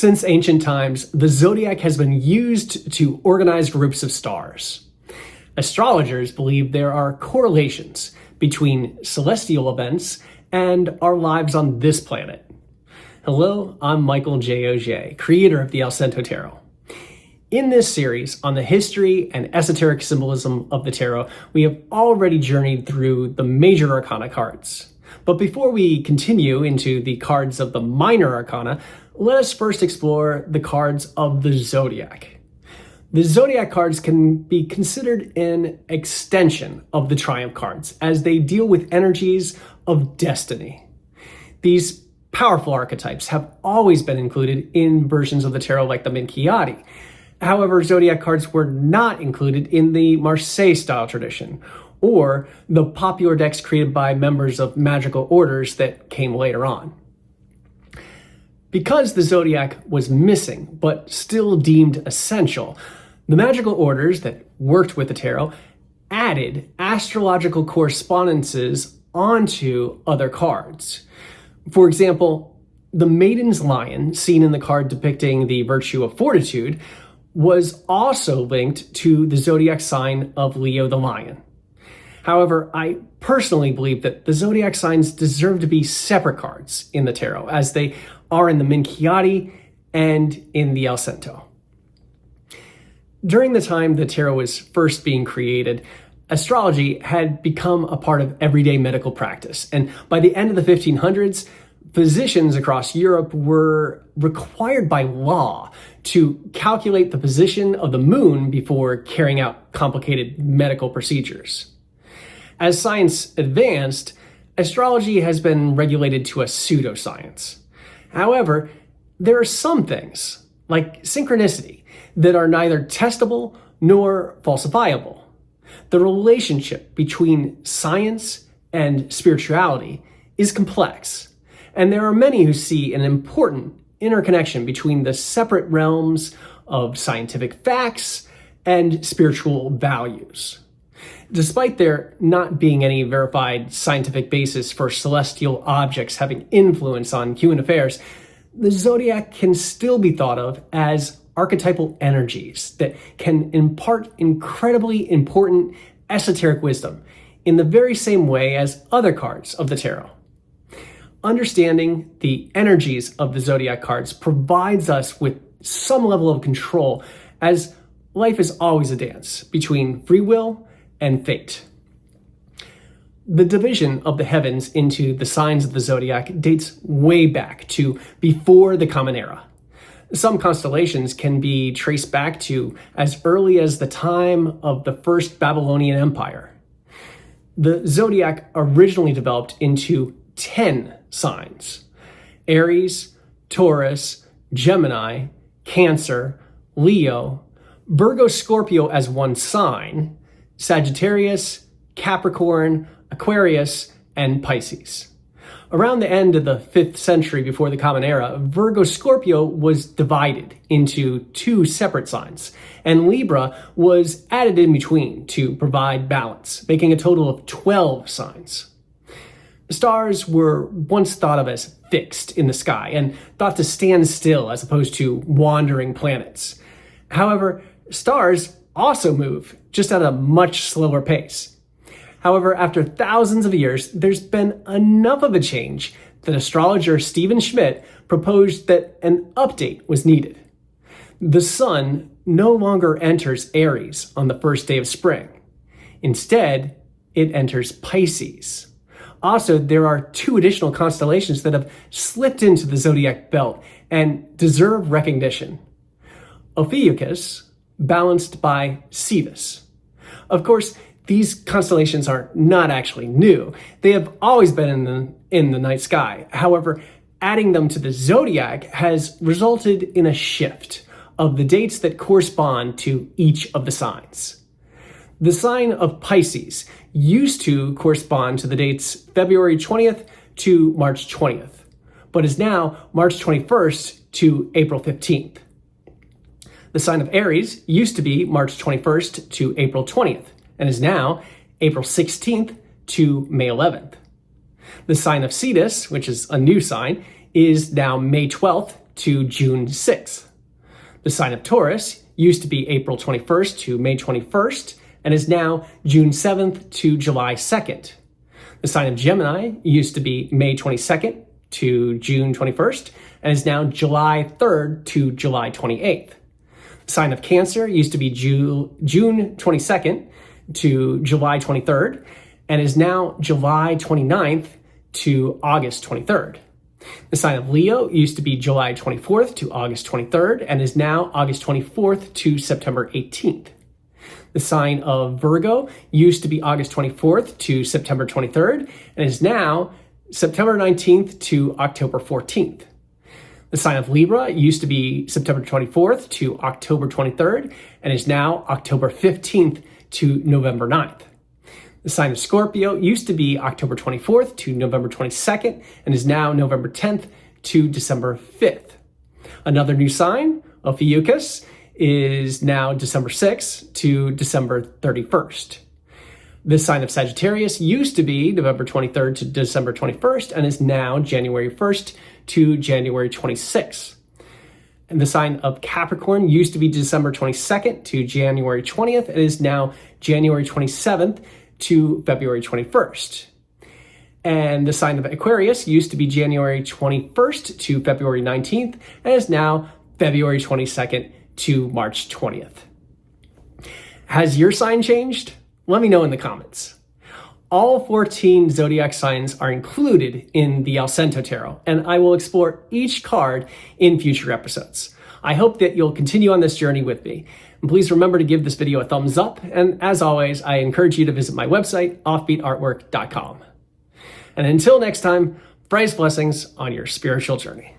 Since ancient times, the zodiac has been used to organize groups of stars. Astrologers believe there are correlations between celestial events and our lives on this planet. Hello, I'm Michael J. Auger, creator of the Allcento Tarot. In this series on the history and esoteric symbolism of the tarot, we have already journeyed through the major arcana cards. But before we continue into the cards of the minor arcana, let us first explore the cards of the zodiac. The zodiac cards can be considered an extension of the triumph cards, as they deal with energies of destiny. These powerful archetypes have always been included in versions of the tarot like the Minchiati. However, zodiac cards were not included in the Marseille style tradition, or the popular decks created by members of magical orders that came later on. Because the zodiac was missing, but still deemed essential, the magical orders that worked with the tarot added astrological correspondences onto other cards. For example, the Maiden's Lion, seen in the card depicting the virtue of fortitude, was also linked to the zodiac sign of Leo the Lion. However, I personally believe that the zodiac signs deserve to be separate cards in the tarot, as they are in the Minchiati and in the Allcento. During the time the tarot was first being created, astrology had become a part of everyday medical practice, and by the end of the 1500s, physicians across Europe were required by law to calculate the position of the moon before carrying out complicated medical procedures. As science advanced, astrology has been regulated to a pseudoscience. However, there are some things, like synchronicity, that are neither testable nor falsifiable. The relationship between science and spirituality is complex, and there are many who see an important interconnection between the separate realms of scientific facts and spiritual values. Despite there not being any verified scientific basis for celestial objects having influence on human affairs, the zodiac can still be thought of as archetypal energies that can impart incredibly important esoteric wisdom in the very same way as other cards of the tarot. Understanding the energies of the zodiac cards provides us with some level of control, as life is always a dance between free will and fate. The division of the heavens into the signs of the zodiac dates way back to before the Common Era. Some constellations can be traced back to as early as the time of the First Babylonian Empire. The zodiac originally developed into 10 signs: Aries, Taurus, Gemini, Cancer, Leo, Virgo, Scorpio as one sign, Sagittarius, Capricorn, Aquarius, and Pisces. Around the end of the 5th century before the Common Era, Virgo Scorpio was divided into 2 separate signs, and Libra was added in between to provide balance, making a total of 12 signs. Stars were once thought of as fixed in the sky and thought to stand still as opposed to wandering planets. However, stars also move, just at a much slower pace. However, after thousands of years, there's been enough of a change that astrologer Stephen Schmidt proposed that an update was needed. The sun no longer enters Aries on the first day of spring. Instead, it enters Pisces. Also, there are 2 additional constellations that have slipped into the zodiac belt and deserve recognition: Ophiuchus, balanced by Cetus. Of course, these constellations are not actually new. They have always been in the night sky. However, adding them to the zodiac has resulted in a shift of the dates that correspond to each of the signs. The sign of Pisces used to correspond to the dates February 20th to March 20th, but is now March 21st to April 15th. The sign of Aries used to be March 21st to April 20th, and is now April 16th to May 11th. The sign of Cetus, which is a new sign, is now May 12th to June 6th. The sign of Taurus used to be April 21st to May 21st and is now June 7th to July 2nd. The sign of Gemini used to be May 22nd to June 21st and is now July 3rd to July 28th. The sign of Cancer used to be June 22nd to July 23rd and is now July 29th to August 23rd. The sign of Leo used to be July 24th to August 23rd and is now August 24th to September 18th. The sign of Virgo used to be August 24th to September 23rd and is now September 19th to October 14th. The sign of Libra used to be September 24th to October 23rd and is now October 15th to November 9th. The sign of Scorpio used to be October 24th to November 22nd and is now November 10th to December 5th. Another new sign, Ophiuchus, is now December 6th to December 31st. The sign of Sagittarius used to be November 23rd to December 21st and is now January 1st to January 26th. And the sign of Capricorn used to be December 22nd to January 20th and is now January 27th to February 21st. And the sign of Aquarius used to be January 21st to February 19th and is now February 22nd to March 20th. Has your sign changed? Let me know in the comments. All 14 zodiac signs are included in the Allcento Tarot, and I will explore each card in future episodes. I hope that you'll continue on this journey with me. And please remember to give this video a thumbs up, and as always, I encourage you to visit my website, offbeatartwork.com. And until next time, praise blessings on your spiritual journey.